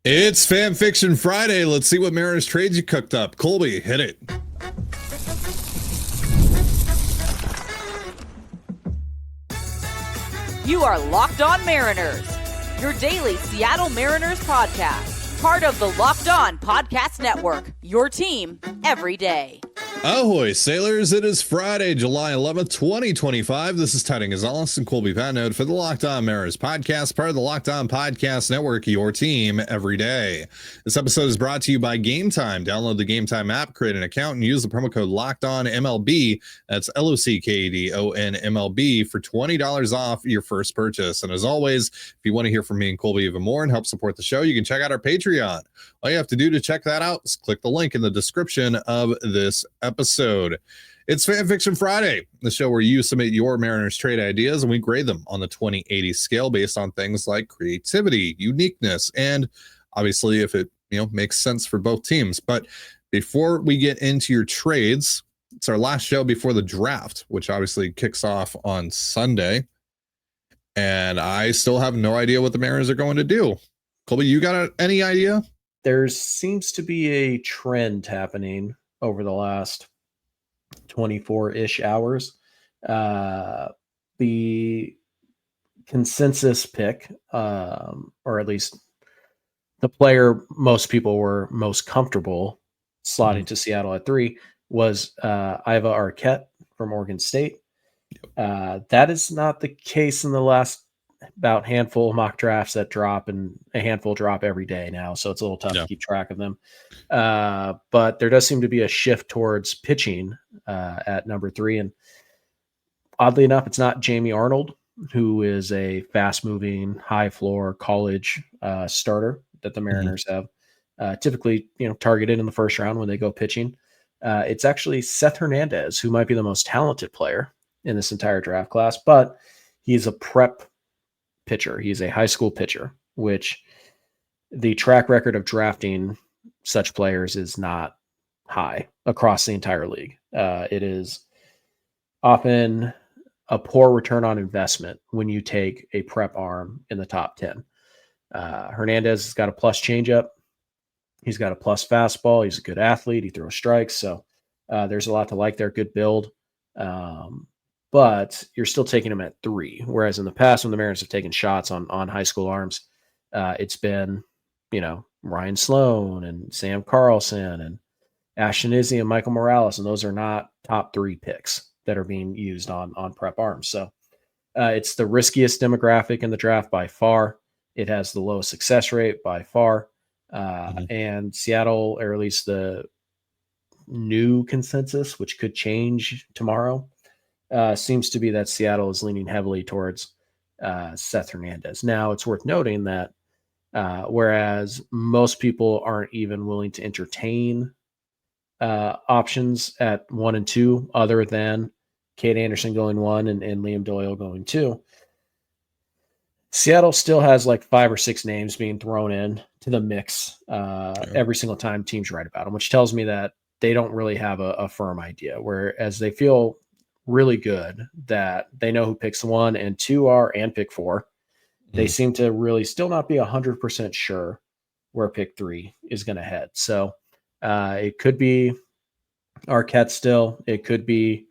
It's Fan Fiction Friday. Let's see what Mariners trades you cooked up. Colby, hit it. You are Locked On Mariners, your daily Seattle Mariners podcast. Part of the Locked On Podcast Network, your team every day. Ahoy, sailors. It is Friday, July 11th, 2025. This is Tiding Gonzalez and Colby Patnode for the Locked On Mariners podcast, part of the Locked On Podcast Network, your team every day. This episode is brought to you by Gametime. Download the Gametime app, create an account, and use the promo code LOCKEDONMLB. That's LOCKEDONMLB for $20 off your first purchase. And as always, if you want to hear from me and Colby even more and help support the show, you can check out our Patreon. All you have to do to check that out is click the link in the description of this episode. It's Fan Fiction Friday, the show where you submit your Mariners trade ideas and we grade them on the 20/80 scale based on things like creativity, uniqueness, and obviously if it makes sense for both teams. But before we get into your trades, it's our last show before the draft, which obviously kicks off on Sunday. And I still have no idea what the Mariners are going to do. Colby, you got any idea? There seems to be a trend happening over the last 24-ish hours. The consensus pick, or at least the player most people were most comfortable slotting to Seattle at 3, was Iva Arquette from Oregon State. That is not the case in the last about handful of mock drafts that drop, and a handful drop every day now. So it's a little tough to keep track of them. But there does seem to be a shift towards pitching at number 3. And oddly enough, it's not Jamie Arnold, who is a fast moving, high floor college starter that the Mariners have typically, targeted in the first round when they go pitching. It's actually Seth Hernandez, who might be the most talented player in this entire draft class, but he's a prep pitcher. He's a high school pitcher, which the track record of drafting such players is not high across the entire league. It is often a poor return on investment when you take a prep arm in the top 10. Hernandez has got a plus changeup. He's got a plus fastball. He's a good athlete. He throws strikes. So there's a lot to like there. Good build. But you're still taking him at 3. Whereas in the past, when the Mariners have taken shots on high school arms, it's been, Ryan Sloan and Sam Carlson and Ashton Izzy and Michael Morales. And those are not top 3 picks that are being used on prep arms. So it's the riskiest demographic in the draft by far. It has the lowest success rate by far. And Seattle, or at least the new consensus, which could change tomorrow, seems to be that Seattle is leaning heavily towards Seth Hernandez. Now, it's worth noting that whereas most people aren't even willing to entertain options at 1 and 2, other than Cade Anderson going 1 and Liam Doyle going 2, Seattle still has like 5 or 6 names being thrown in to the mix every single time teams write about them, which tells me that they don't really have a firm idea, whereas they feel really good that they know who picks 1 and 2 are and pick 4. They seem to really still not be 100% sure where pick 3 is going to head. So it could be Arquette still. It could be,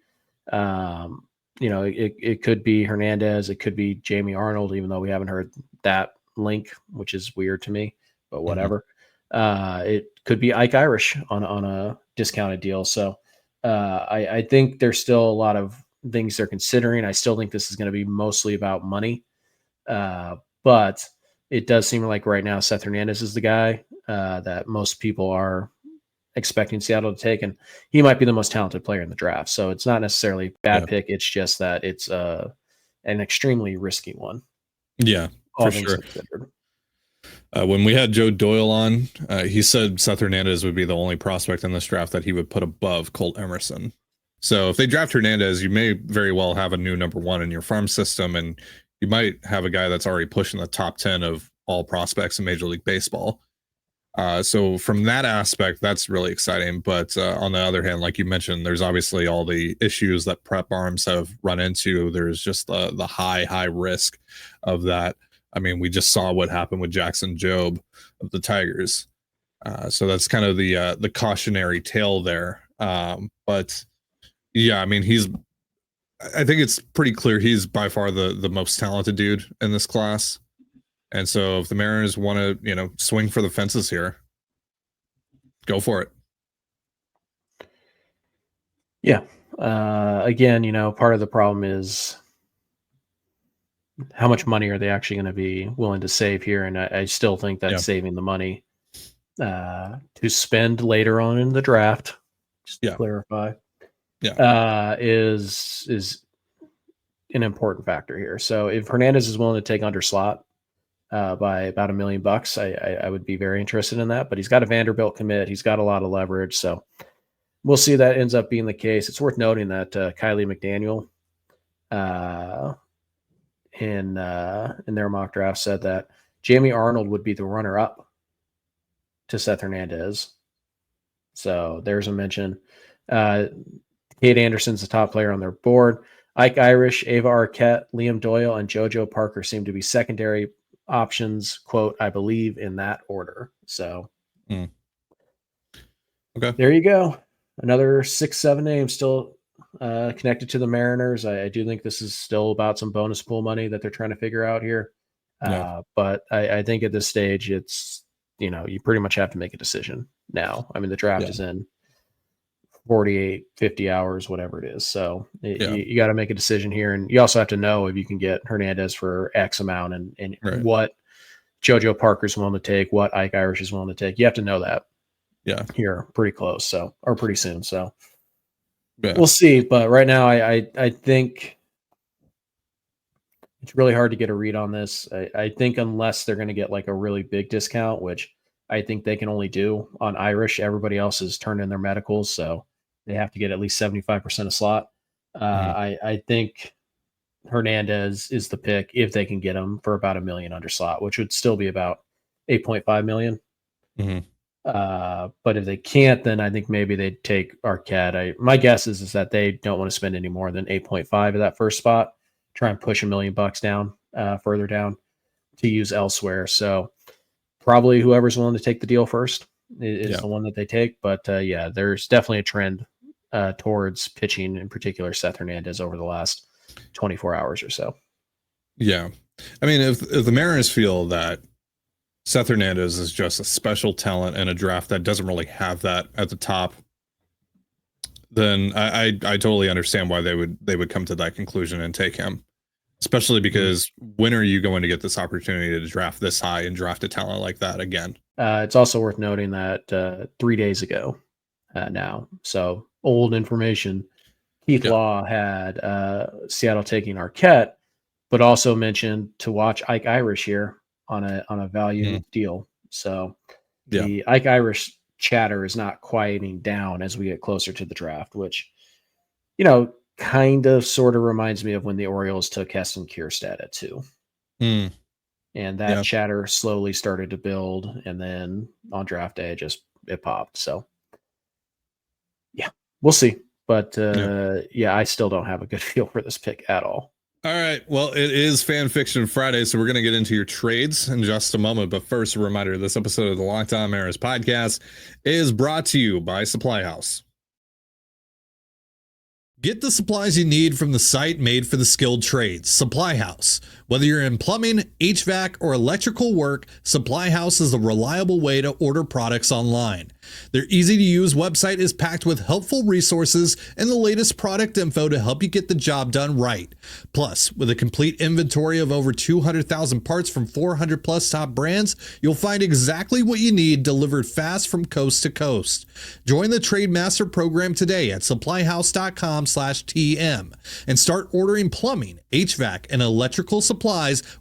it could be Hernandez. It could be Jamie Arnold, even though we haven't heard that link, which is weird to me, but whatever. It could be Ike Irish on a discounted deal. So I think there's still a lot of things they're considering. I still think this is going to be mostly about money. But it does seem like right now Seth Hernandez is the guy that most people are expecting Seattle to take, and he might be the most talented player in the draft. So it's not necessarily a bad pick. It's just that it's an extremely risky one. Yeah, for sure. When we had Joe Doyle on, he said Seth Hernandez would be the only prospect in this draft that he would put above Colt Emerson. So if they draft Hernandez, you may very well have a new number 1 in your farm system, and you might have a guy that's already pushing the top 10 of all prospects in Major League Baseball. So from that aspect, that's really exciting. But on the other hand, like you mentioned, there's obviously all the issues that prep arms have run into. There's just the high risk of that. I mean, we just saw what happened with Jackson Jobe of the Tigers. So that's kind of the cautionary tale there. But yeah, I mean, I think it's pretty clear he's by far the most talented dude in this class. And so if the Mariners want to, swing for the fences here, go for it. Yeah. Again, part of the problem is how much money are they actually going to be willing to save here? And I still think that saving the money to spend later on in the draft, just to clarify, is an important factor here. So if Hernandez is willing to take under slot by about $1 million, I would be very interested in that. But he's got a Vanderbilt commit. He's got a lot of leverage. So we'll see if that ends up being the case. It's worth noting that Kylie McDaniel in their mock draft said that Jamie Arnold would be the runner-up to Seth Hernandez. So there's a mention. Kate Anderson's the top player on their board. Ike Irish, Ava Arquette, Liam Doyle, and JoJo Parker seem to be secondary options, quote, I believe, in that order. So okay, there you go. Another 6-7 names still connected to the Mariners. I do think this is still about some bonus pool money that they're trying to figure out here. But I think at this stage, it's, you pretty much have to make a decision now. I mean, the draft is in 48, 50 hours, whatever it is. So you got to make a decision here. And you also have to know if you can get Hernandez for X amount and what JoJo Parker's willing to take, what Ike Irish is willing to take. You have to know that. Here pretty close. So, or pretty soon. So we'll see. But right now, I think it's really hard to get a read on this. I think unless they're going to get like a really big discount, which I think they can only do on Irish, everybody else has turned in their medicals. So they have to get at least 75% of slot. I think Hernandez is the pick if they can get him for about $1 million under slot, which would still be about $8.5 million. But if they can't, then I think maybe they'd take Arquette. My guess is that they don't want to spend any more than 8.5 of that first spot. Try and push $1 million down, further down to use elsewhere. So probably whoever's willing to take the deal first is the one that they take. But there's definitely a trend towards pitching, in particular Seth Hernandez, over the last 24 hours or so. Yeah, I mean, if the Mariners feel that Seth Hernandez is just a special talent in a draft that doesn't really have that at the top, then I totally understand why they would come to that conclusion and take him, especially because when are you going to get this opportunity to draft this high and draft a talent like that again? It's also worth noting that 3 days ago now, so old information, Keith Law had Seattle taking Arquette, but also mentioned to watch Ike Irish here on a value deal. So the Ike Irish chatter is not quieting down as we get closer to the draft, which, kind of sort of reminds me of when the Orioles took Heston Kjerstad at 2. And that chatter slowly started to build. And then on draft day, it popped. So we'll see. But I still don't have a good feel for this pick at all. All right. Well, it is Fan Fiction Friday, so we're going to get into your trades in just a moment. But first, a reminder, this episode of the Locked On Mariners podcast is brought to you by Supply House. Get the supplies you need from the site made for the skilled trades, Supply House. Whether you're in plumbing, HVAC, or electrical work, Supply House is a reliable way to order products online. Their easy-to-use website is packed with helpful resources and the latest product info to help you get the job done right. Plus, with a complete inventory of over 200,000 parts from 400 plus top brands, you'll find exactly what you need delivered fast from coast to coast. Join the Trade Master program today at supplyhouse.com/TM and start ordering plumbing, HVAC, and electrical supplies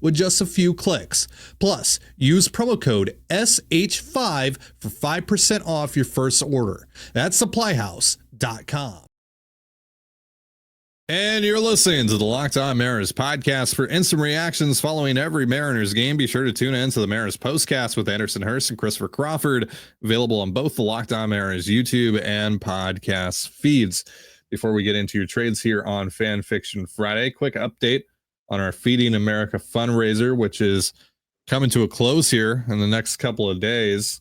with just a few clicks. Plus, use promo code SH5 for 5% off your first order. That's supplyhouse.com. And you're listening to the Locked On Mariners podcast. For instant reactions following every Mariners game, be sure to tune in to the Mariners postcast with Anderson Hurst and Christopher Crawford, available on both the Locked On Mariners YouTube and podcast feeds. Before we get into your trades here on Fan Fiction Friday, quick update on our Feeding America fundraiser, which is coming to a close here in the next couple of days.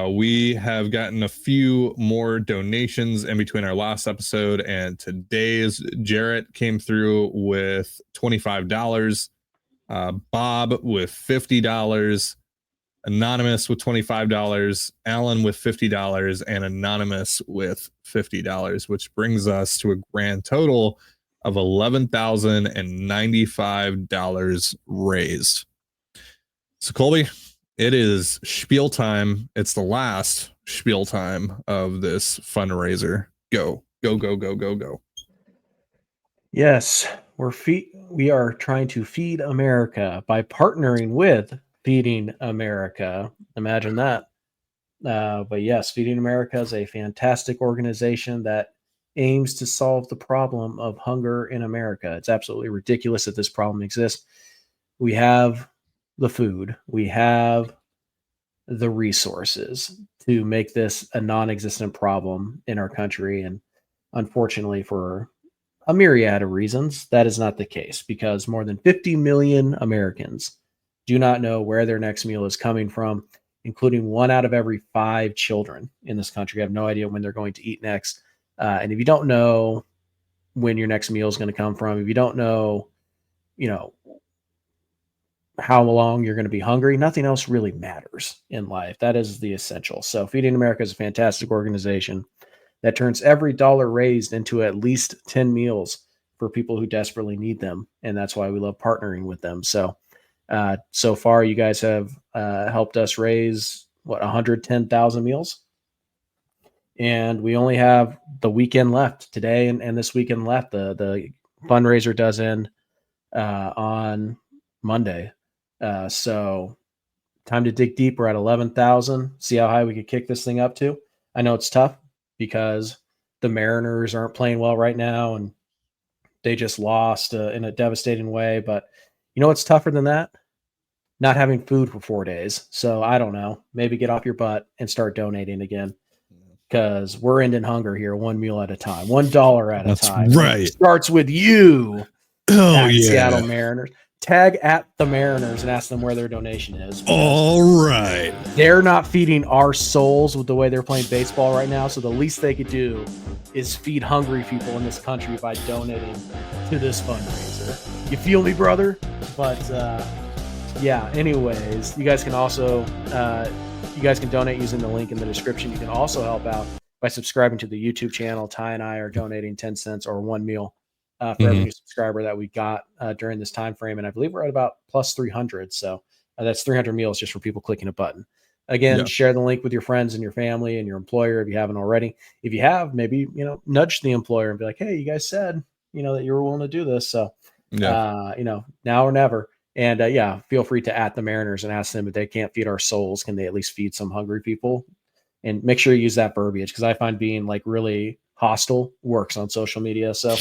We have gotten a few more donations in between our last episode and today's. Jarrett came through with $25, Bob with $50, Anonymous with $25, Alan with $50, and Anonymous with $50, which brings us to a grand total of $11,095 raised. So Colby, it is spiel time. It's the last spiel time of this fundraiser. Go. Yes, we are trying to feed America by partnering with Feeding America. Imagine that. But yes, Feeding America is a fantastic organization that aims to solve the problem of hunger in America. It's absolutely ridiculous that this problem exists. We have the food, we have the resources to make this a non-existent problem in our country. And unfortunately, for a myriad of reasons, that is not the case, because more than 50 million Americans do not know where their next meal is coming from, including 1 out of every 5 children in this country have no idea when they're going to eat next. And if you don't know when your next meal is going to come from, if you don't know, how long you're going to be hungry, nothing else really matters in life. That is the essential. So Feeding America is a fantastic organization that turns every dollar raised into at least 10 meals for people who desperately need them. And that's why we love partnering with them. So, so far you guys have helped us raise 110,000 meals. And we only have the weekend left today and this weekend left. The fundraiser does end on Monday. So time to dig deep. We're at 11,000. See how high we could kick this thing up to. I know it's tough because the Mariners aren't playing well right now and they just lost in a devastating way. But you know what's tougher than that? Not having food for 4 days. So I don't know. Maybe get off your butt and start donating again, because we're ending hunger here, one meal at a time, $1 at a time. That's right. It starts with you. Oh, yeah. Seattle Mariners. Tag at the Mariners and ask them where their donation is. All right. They're not feeding our souls with the way they're playing baseball right now. So the least they could do is feed hungry people in this country by donating to this fundraiser. You feel me, brother? But yeah, anyways, you guys can also donate using the link in the description. You can also help out by subscribing to the YouTube channel. Ty and I are donating 10 cents or 1 meal for every new subscriber that we got during this time frame. And I believe we're at about plus 300. So that's 300 meals just for people clicking a button. Again, share the link with your friends and your family and your employer if you haven't already. If you have, maybe, nudge the employer and be like, hey, you guys said, that you were willing to do this. So, now or never. And feel free to at the Mariners and ask them if they can't feed our souls, can they at least feed some hungry people? And make sure you use that verbiage, because I find being like really hostile works on social media. So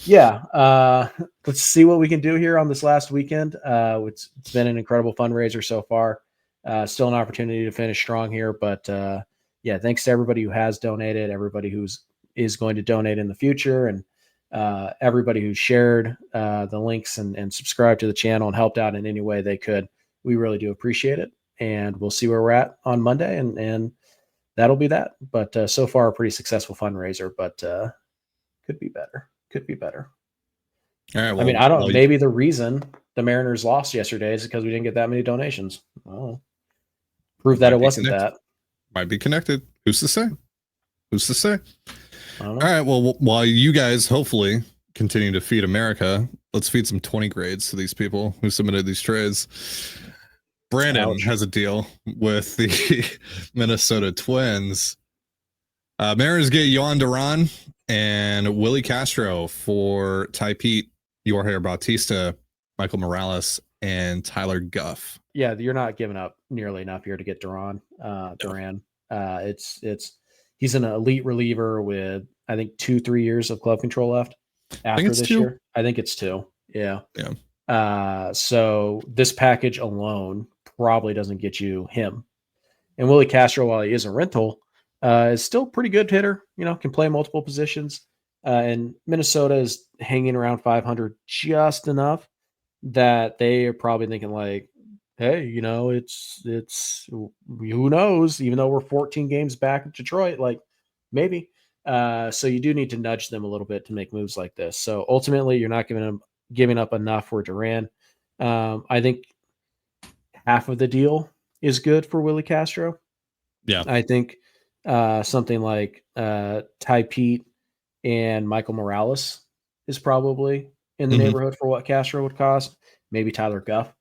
let's see what we can do here on this last weekend. It's been an incredible fundraiser so far. Still an opportunity to finish strong here, but thanks to everybody who has donated, everybody is going to donate in the future, and everybody who shared the links and subscribed to the channel and helped out in any way they could. We really do appreciate it, and we'll see where we're at on Monday, and that'll be that. But so far, a pretty successful fundraiser, but could be better. All right. Well, I mean, I don't know. Maybe the reason the Mariners lost yesterday is because we didn't get that many donations. Oh, prove that it wasn't that. Might be connected. Who's to say? All right. Well, while you guys hopefully continue to feed America, let's feed some 20 grades to these people who submitted these trades. Brandon has a deal with the Minnesota Twins. Mariners get Yohan Duran and Willie Castro for Ty Pete, Jorge Bautista, Michael Morales, and Tyler Guff. Yeah, you're not giving up nearly enough here to get Duran. He's an elite reliever with, I think, 2-3 years of club control left after this year. I think it's 2. Yeah. So this package alone probably doesn't get you him. And Willie Castro, while he is a rental, is still a pretty good hitter, can play multiple positions. And Minnesota is hanging around 500 just enough that they are probably thinking like, hey, it's who knows, even though we're 14 games back of Detroit, like maybe. So you do need to nudge them a little bit to make moves like this. So ultimately, you're not giving up enough for Duran. I think half of the deal is good for Willie Castro. Yeah. I think something like Ty Pete and Michael Morales is probably in the neighborhood for what Castro would cost. Maybe Tyler Guff.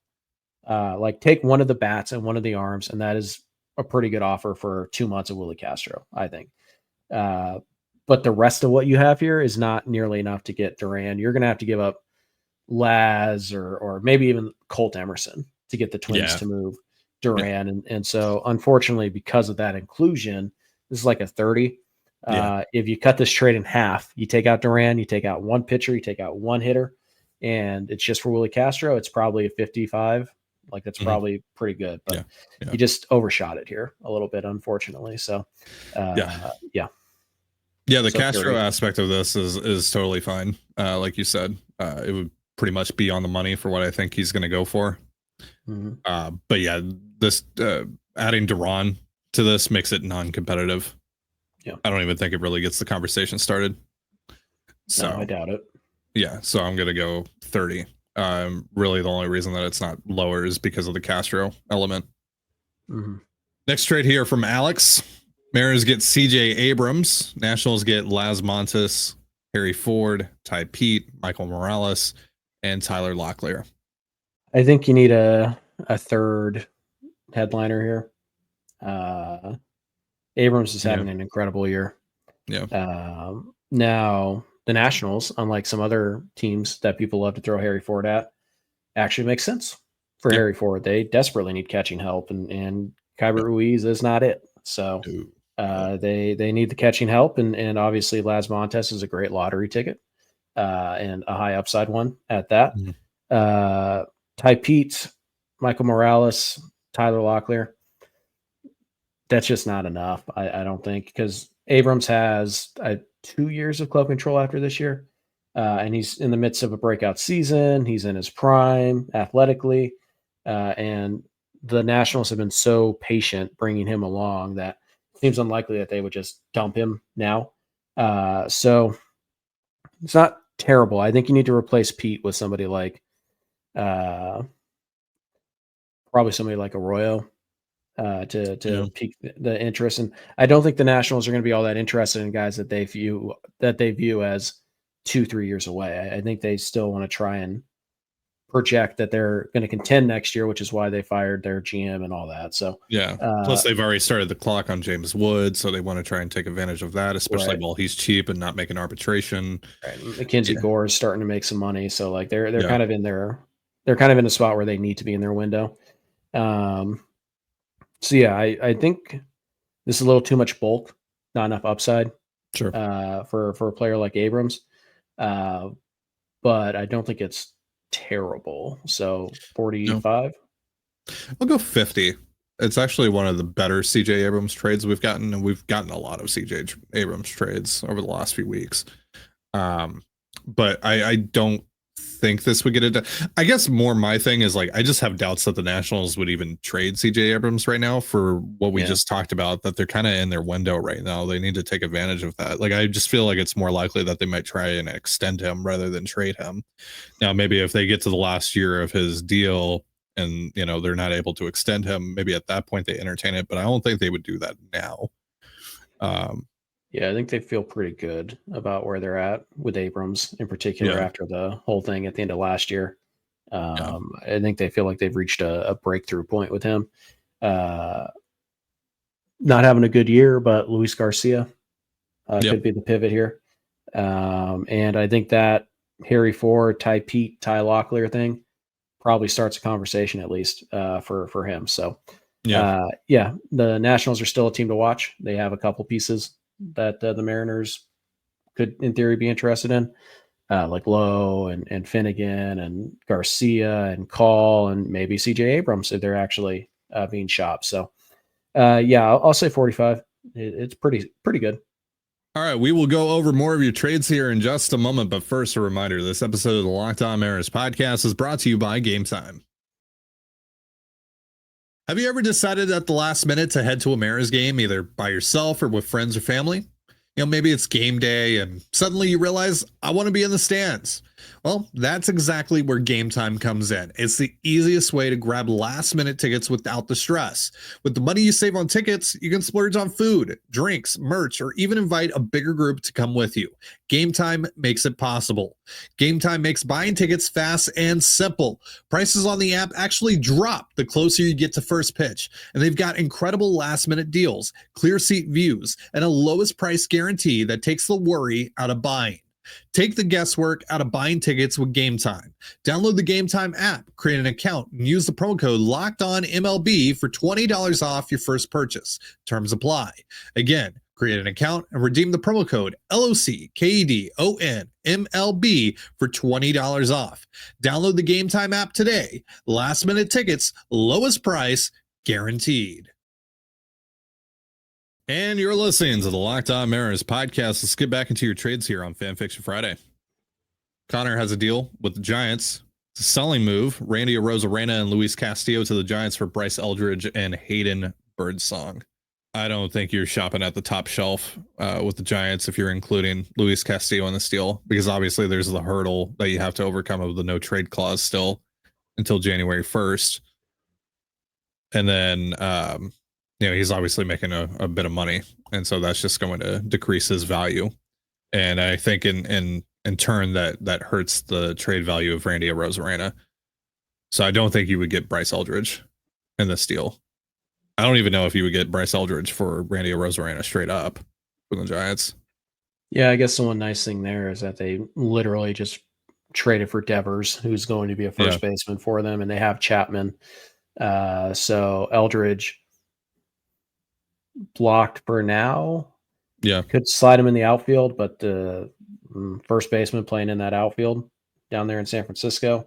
Like take one of the bats and one of the arms, and that is a pretty good offer for 2 months of Willie Castro, I think. But the rest of what you have here is not nearly enough to get Duran. You're going to have to give up Laz or maybe even Colt Emerson to get the Twins to move Duran. Yeah. And so, unfortunately, because of that inclusion, this is like a 30. If you cut this trade in half, you take out Duran, you take out one pitcher, you take out one hitter, and it's just for Willie Castro, it's probably a 55. Like that's probably pretty good, but you just overshot it here a little bit, unfortunately. So, Yeah, the So Castro 30. aspect of this is totally fine. Like you said, it would pretty much be on the money for what I think he's going to go for. But yeah, this adding Duran to this makes it non-competitive. Yeah, I don't even think it really gets the conversation started. So no, I doubt it. Yeah, so I'm gonna go 30. Really, the only reason that it's not lower is because of the Castro element. Next trade here from Alex. Mariners get CJ Abrams. Nationals get Laz Montes, Harry Ford, Ty Pete, Michael Morales, and Tyler Locklear. I think you need a third headliner here. Abrams is having an incredible year. Yeah. Now the Nationals, unlike some other teams that people love to throw Harry Ford at, actually makes sense for Harry Ford. They desperately need catching help, and Kyber Ruiz is not it. So they need the catching help, and obviously Laz Montes is a great lottery ticket and a high upside one at that. Ty Pete, Michael Morales, Tyler Locklear. That's just not enough, I don't think, because Abrams has 2 years of club control after this year, and he's in the midst of a breakout season. He's in his prime athletically, and the Nationals have been so patient bringing him along that it seems unlikely that they would just dump him now. So it's not terrible. I think you need to replace Pete with somebody like probably somebody like Arroyo. To pique the interest, and I don't think the Nationals are going to be all that interested in guys that they view as 2-3 years away. I think they still want to try and project that they're going to contend next year, which is why they fired their GM and all that. So plus they've already started the clock on James Wood, so they want to try and take advantage of that, especially while he's cheap and not making arbitration. Mackenzie Gore is starting to make some money, so like they're kind of in a spot where they need to be in their window. So yeah, I think this is a little too much bulk, not enough upside. Sure. For a player like Abrams, but I don't think it's terrible. So 45. I'll go 50. It's actually one of the better CJ Abrams trades we've gotten, and we've gotten a lot of CJ Abrams trades over the last few weeks. But I don't think this would get it done. I guess more my thing is like I just have doubts that the Nationals would even trade CJ Abrams right now for what we just talked about, that they're kind of in their window right now. They need to take advantage of that. Like I just feel like it's more likely that they might try and extend him rather than trade him. Now maybe if they get to the last year of his deal and they're not able to extend him, maybe at that point they entertain it, but I don't think they would do that now. Yeah, I think they feel pretty good about where they're at with Abrams in particular after the whole thing at the end of last year. I think they feel like they've reached a breakthrough point with him. Not having a good year, but Luis Garcia could be the pivot here. And I think that Harry Ford, Ty Pete, Ty Locklear thing probably starts a conversation at least for him. So the Nationals are still a team to watch. They have a couple pieces that the Mariners could, in theory, be interested in, like Lowe and Finnegan and Garcia and Call and maybe CJ Abrams if they're actually being shopped. So, I'll say 45. It's pretty good. All right, we will go over more of your trades here in just a moment, but first, a reminder: this episode of the Locked On Mariners podcast is brought to you by Gametime. Have you ever decided at the last minute to head to a Mariners game, either by yourself or with friends or family? Maybe it's game day and suddenly you realize I want to be in the stands. Well, that's exactly where Gametime comes in. It's the easiest way to grab last minute tickets without the stress. With the money you save on tickets, you can splurge on food, drinks, merch, or even invite a bigger group to come with you. Gametime makes it possible. Gametime makes buying tickets fast and simple. Prices on the app actually drop the closer you get to first pitch, and they've got incredible last minute deals, clear seat views, and a lowest price guarantee that takes the worry out of buying. Take the guesswork out of buying tickets with Gametime. Download the Gametime app, create an account, and use the promo code LOCKEDONMLB for $20 off your first purchase. Terms apply. Again, create an account and redeem the promo code LOCKEDONMLB for $20 off. Download the Gametime app today. Last minute tickets, lowest price, guaranteed. And you're listening to the Locked On Mariners podcast. Let's get back into your trades here on Fan Fiction Friday. Connor has a deal with the Giants. It's a selling move. Randy Arozarena and Luis Castillo to the Giants for Bryce Eldridge and Hayden Birdsong. I don't think you're shopping at the top shelf with the Giants if you're including Luis Castillo in this deal, because obviously there's the hurdle that you have to overcome of the no trade clause still until January 1st. And then, he's obviously making a bit of money, and so that's just going to decrease his value. And I think in turn that hurts the trade value of Randy Arozarena. So I don't think you would get Bryce Eldridge in this deal. I don't even know if you would get Bryce Eldridge for Randy Arozarena straight up from the Giants. Yeah, I guess the one nice thing there is that they literally just traded for Devers, who's going to be a first baseman for them, and they have Chapman. So Eldridge blocked for now. Yeah. Could slide him in the outfield, but the first baseman playing in that outfield down there in San Francisco,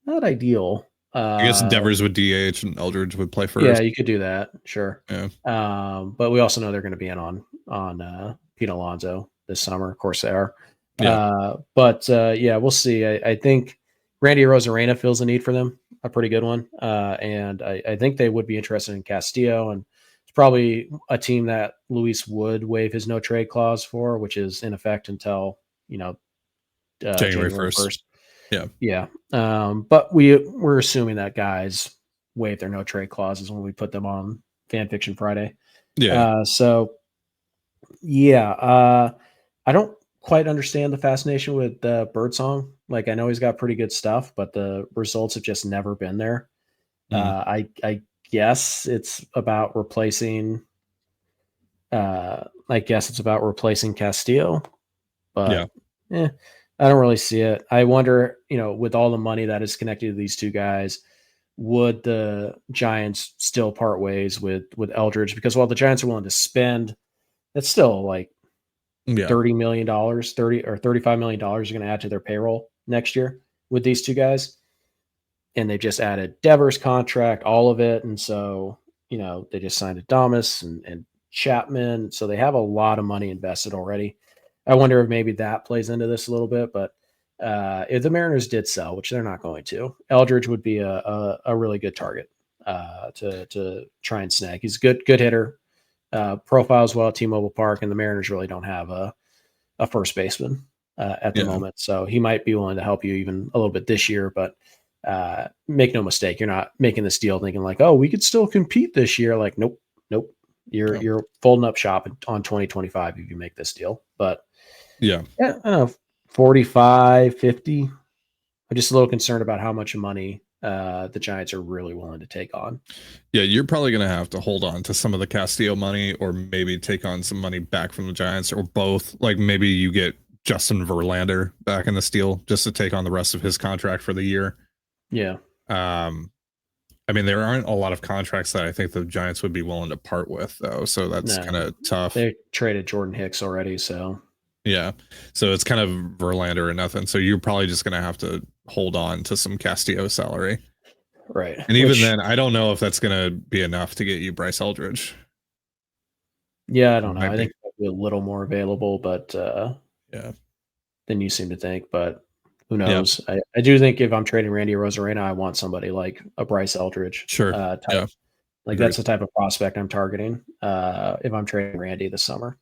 not ideal. I guess Devers would DH and Eldridge would play first. Yeah, you could do that. Sure. Yeah. But we also know they're going to be in on Pete Alonso this summer. Of course they are. Yeah. We'll see. I think Randy Arozarena feels the need for them, a pretty good one. And I think they would be interested in Castillo, and it's probably a team that Luis would waive his no trade clause for, which is in effect until, January 1st. Yeah. But we're assuming that guys waive their no trade clauses when we put them on Fan Fiction Friday. Yeah. I don't quite understand the fascination with Birdsong. Like, I know he's got pretty good stuff, but the results have just never been there. I guess it's about replacing. Castillo, but I don't really see it. I wonder, with all the money that is connected to these two guys, would the Giants still part ways with Eldridge? Because while the Giants are willing to spend, that's still like $30 million, $30 or $35 million are going to add to their payroll next year with these two guys. And they just added Devers' contract, all of it. And so, they just signed Adames and Chapman. So they have a lot of money invested already. I wonder if maybe that plays into this a little bit, but if the Mariners did sell, which they're not going to, Eldridge would be a really good target to try and snag. He's a good hitter, profiles well at T-Mobile Park, and the Mariners really don't have a first baseman at the moment. So he might be willing to help you even a little bit this year, but make no mistake, you're not making this deal thinking like, oh, we could still compete this year. Like, nope. You're folding up shop on 2025 if you make this deal. But I don't know, 45, 50. I'm just a little concerned about how much money the Giants are really willing to take on. Yeah, you're probably going to have to hold on to some of the Castillo money, or maybe take on some money back from the Giants, or both. Like, maybe you get Justin Verlander back in this deal just to take on the rest of his contract for the year. Yeah. There aren't a lot of contracts that I think the Giants would be willing to part with, though. So that's kind of tough. They traded Jordan Hicks already, so. Yeah. So it's kind of Verlander or nothing. So you're probably just going to have to hold on to some Castillo salary. Right. And even then, I don't know if that's going to be enough to get you Bryce Eldridge. Yeah, I don't know. I think it'll be a little more available, but than you seem to think. But Who knows? I do think if I'm trading Randy Arozarena, I want somebody like a Bryce Eldridge Sure. type. Yeah. Like Agreed. that's the type of prospect I'm targeting if I'm trading Randy this summer.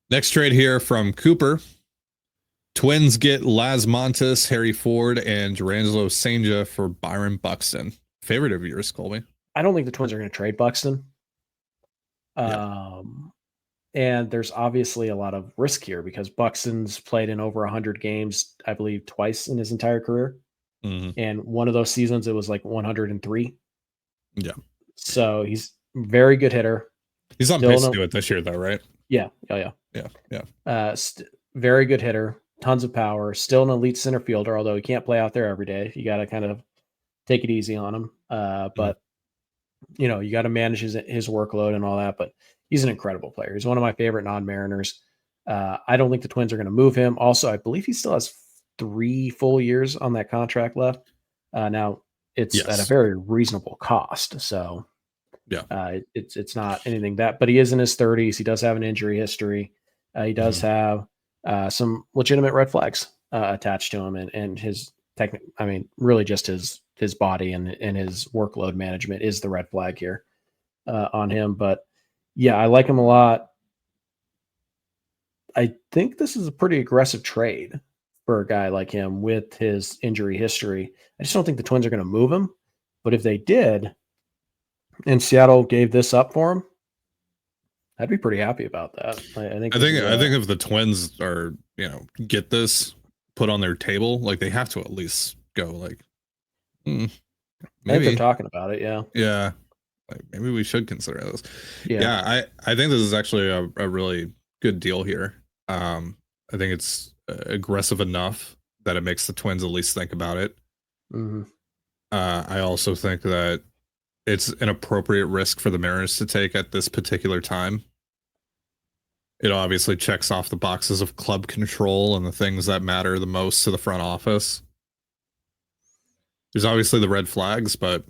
Next trade here from Cooper. Twins get Laz Montes, Harry Ford, and Durangelo Senja for Byron Buxton. Favorite of yours, Colby? I don't think the Twins are going to trade Buxton. Yeah. And there's obviously a lot of risk here because Buxton's played in over 100 games, I believe, twice in his entire career. Mm-hmm. And one of those seasons, it was like 103. Yeah. So he's a very good hitter. He's on pace to do it this year, though, right? Yeah. Oh, yeah. Yeah. Very good hitter. Tons of power. Still an elite center fielder, although he can't play out there every day. You got to kind of take it easy on him. But, you know, you got to manage his workload and all that. But he's an incredible player. He's one of my favorite non-Mariners. I don't think the Twins are going to move him. Also, I believe he still has 3 full years on that contract left. Now, it's at a very reasonable cost. So, it's not anything that, but he is in his 30s. He does have an injury history. He does have some legitimate red flags attached to him, and his really just his body and his workload management is the red flag here on him. But yeah, I like him a lot. I think this is a pretty aggressive trade for a guy like him with his injury history. I just don't think the Twins are going to move him. But if they did, and Seattle gave this up for him, I'd be pretty happy about that. I think if the Twins are, get this put on their table, like they have to at least go like, maybe I think they're talking about it. Yeah. Yeah. Like maybe we should consider this. Yeah. I think this is actually a really good deal here. I think it's aggressive enough that it makes the Twins at least think about it. Mm-hmm. I also think that it's an appropriate risk for the Mariners to take at this particular time. It obviously checks off the boxes of club control and the things that matter the most to the front office. There's obviously the red flags, but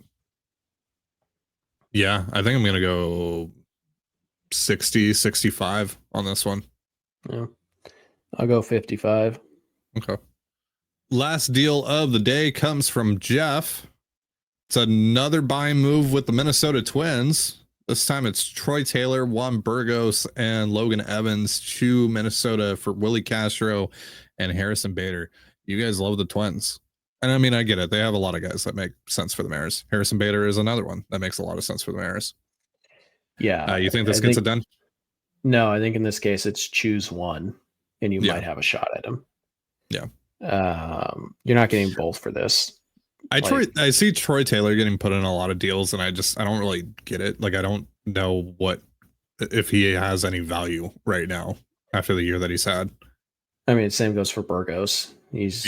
yeah, I think I'm going to go 60, 65 on this one. Yeah. I'll go 55. Okay. Last deal of the day comes from Jeff. It's another buying move with the Minnesota Twins. This time it's Troy Taylor, Juan Burgos, and Logan Evans to Minnesota for Willie Castro and Harrison Bader. You guys love the Twins. And I mean, I get it. They have a lot of guys that make sense for the Mariners. Harrison Bader is another one that makes a lot of sense for the Mariners. Yeah. You think this gets it done? No, I think in this case it's choose one and you might have a shot at him. Yeah. You're not getting both for this. I see Troy Taylor getting put in a lot of deals, and I don't really get it. Like, I don't know if he has any value right now after the year that he's had. I mean, same goes for Burgos. He's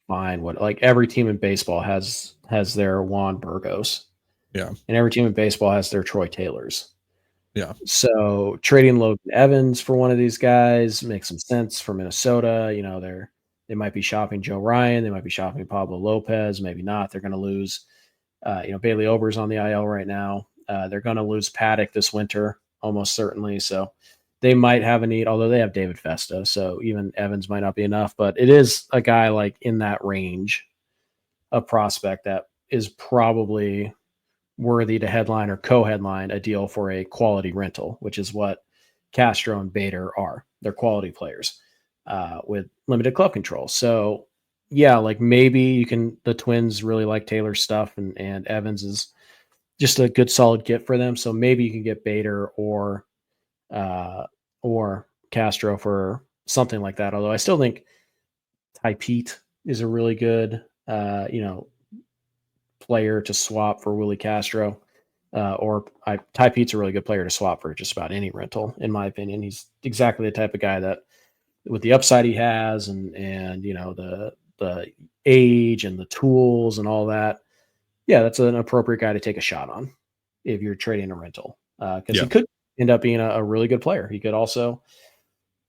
fine. Every team in baseball has their Juan Burgos. Yeah. And every team in baseball has their Troy Taylors. Yeah. So trading Logan Evans for one of these guys makes some sense for Minnesota. They might be shopping Joe Ryan. They might be shopping Pablo Lopez. Maybe not. They're going to lose. Bailey Ober's on the IL right now. They're going to lose Paddock this winter, almost certainly. So they might have a need, although they have David Festa. So even Evans might not be enough. But it is a guy like in that range, a prospect that is probably worthy to headline or co-headline a deal for a quality rental, which is what Castro and Bader are. They're quality players. With limited club control. So yeah, maybe the Twins really like Taylor's stuff and Evans is just a good solid get for them. So maybe you can get Bader or Castro for something like that. Although I still think Ty Pete is a really good player to swap for Willie Castro. Ty Pete's a really good player to swap for just about any rental, in my opinion. He's exactly the type of guy that, with the upside he has and the age and the tools and all that, that's an appropriate guy to take a shot on if you're trading a rental. Because he could end up being a really good player. He could also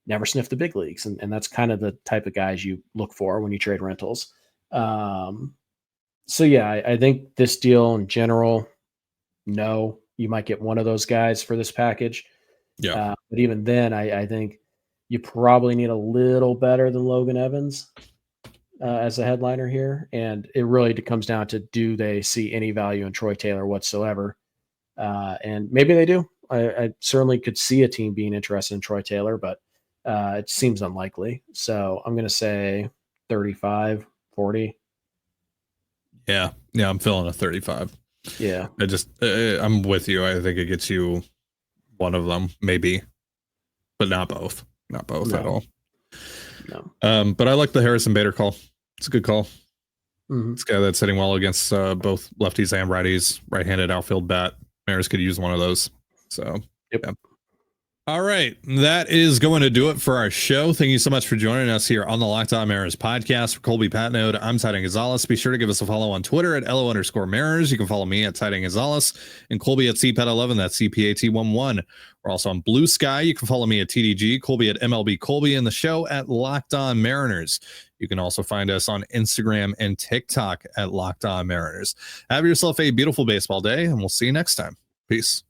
never sniff the big leagues. And that's kind of the type of guys you look for when you trade rentals. So yeah, I think this deal in general, no, you might get one of those guys for this package. Yeah. But even then, I think you probably need a little better than Logan Evans. as a headliner here, and it really comes down to, do they see any value in Troy Taylor whatsoever? And maybe they do. I certainly could see a team being interested in Troy Taylor, but it seems unlikely. So I'm going to say 35, 40. Yeah, I'm feeling a 35. Yeah. I'm with you. I think it gets you one of them, maybe, but not both. Not both at all. No. But I like the Harrison Bader call. It's a good call. Mm-hmm. It's a guy that's hitting well against both lefties and righties, right-handed outfield bat. Mariners could use one of those. So, yep. Yeah. All right. That is going to do it for our show. Thank you so much for joining us here on the Locked On Mariners podcast. For Colby Patnode, I'm Titan Gonzalez. Be sure to give us a follow on Twitter at LO_Mariners. You can follow me at Titan Gonzalez and Colby at CPAT11. That's CPAT11. We're also on Blue Sky. You can follow me at TDG, Colby at MLB Colby, and the show at Locked On Mariners. You can also find us on Instagram and TikTok at Locked On Mariners. Have yourself a beautiful baseball day, and we'll see you next time. Peace.